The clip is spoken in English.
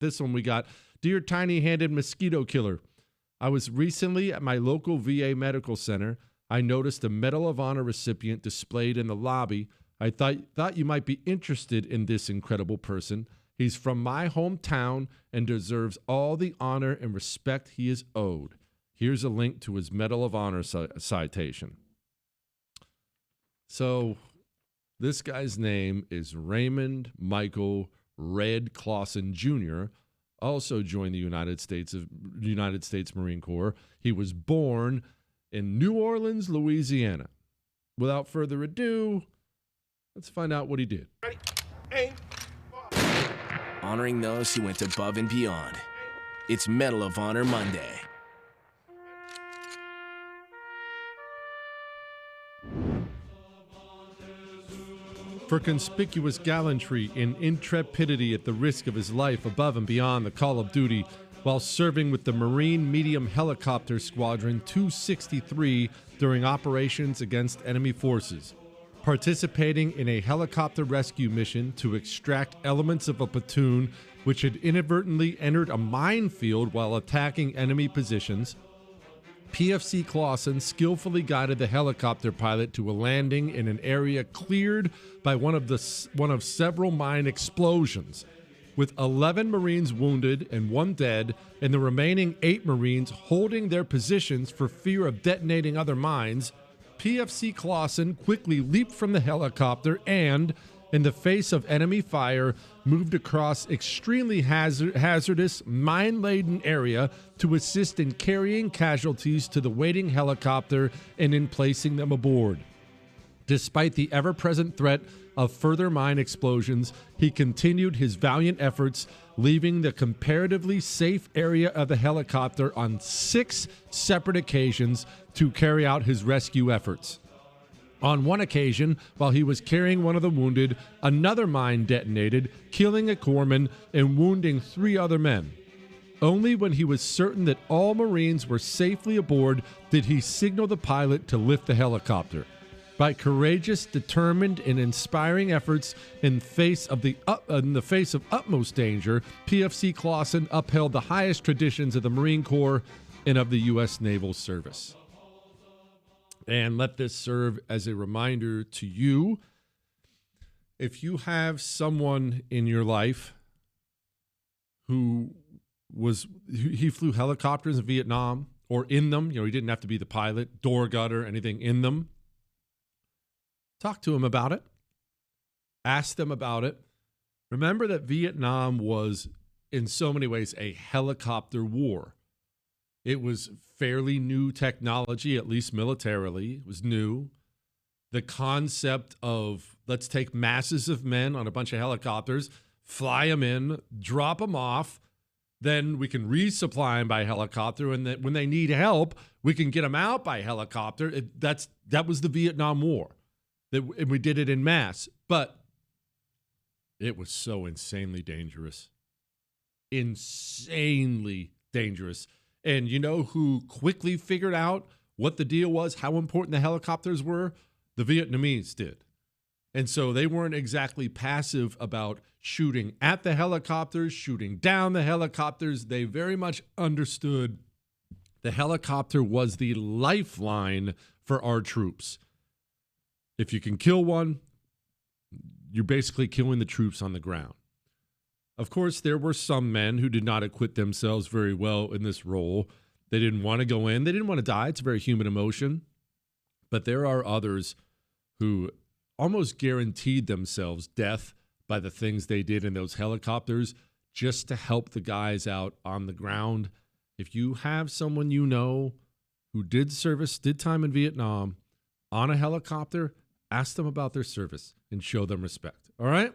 This one we got. Dear tiny-handed mosquito killer, I was recently at my local VA medical center. I noticed a Medal of Honor recipient displayed in the lobby. I thought you might be interested in this incredible person. He's from my hometown and deserves all the honor and respect he is owed. Here's a link to his Medal of Honor citation. So this guy's name is Raymond Michael Red Clausen Jr., also joined the United States Marine Corps. He was born in New Orleans, Louisiana. Without further ado, let's find out what he did. Ready, aim. Honoring those who went above and beyond. It's Medal of Honor Monday. For conspicuous gallantry and intrepidity at the risk of his life above and beyond the call of duty while serving with the Marine Medium Helicopter Squadron 263 during operations against enemy forces, participating in a helicopter rescue mission to extract elements of a platoon which had inadvertently entered a minefield while attacking enemy positions, PFC Clausen skillfully guided the helicopter pilot to a landing in an area cleared by one of several mine explosions. With 11 Marines wounded and 1 dead, and the remaining 8 Marines holding their positions for fear of detonating other mines, PFC Clausen quickly leaped from the helicopter and, in the face of enemy fire, moved across extremely hazardous, mine-laden area to assist in carrying casualties to the waiting helicopter and in placing them aboard. Despite the ever-present threat of further mine explosions, he continued his valiant efforts, leaving the comparatively safe area of the helicopter on 6 separate occasions to carry out his rescue efforts. On one occasion, while he was carrying one of the wounded, another mine detonated, killing a corpsman and wounding 3 other men. Only when he was certain that all Marines were safely aboard did he signal the pilot to lift the helicopter. By courageous, determined, and inspiring efforts in the face of utmost danger, PFC Clausen upheld the highest traditions of the Marine Corps and of the U.S. Naval Service. And let this serve as a reminder to you. If you have someone in your life who he flew helicopters in Vietnam or in them, he didn't have to be the pilot, door gutter, anything in them, talk to him about it. Ask them about it. Remember that Vietnam was, in so many ways, a helicopter war. It was fairly new technology, at least militarily. It was new. The concept of let's take masses of men on a bunch of helicopters, fly them in, drop them off, then we can resupply them by helicopter, and that when they need help, we can get them out by helicopter. That was the Vietnam War. And we did it in mass, but it was so insanely dangerous. Insanely dangerous. And you know who quickly figured out what the deal was, how important the helicopters were? The Vietnamese did. And so they weren't exactly passive about shooting at the helicopters, shooting down the helicopters. They very much understood the helicopter was the lifeline for our troops. If you can kill one, you're basically killing the troops on the ground. Of course, there were some men who did not acquit themselves very well in this role. They didn't want to go in. They didn't want to die. It's a very human emotion. But there are others who almost guaranteed themselves death by the things they did in those helicopters just to help the guys out on the ground. If you have someone you know who did time in Vietnam on a helicopter, ask them about their service and show them respect. All right?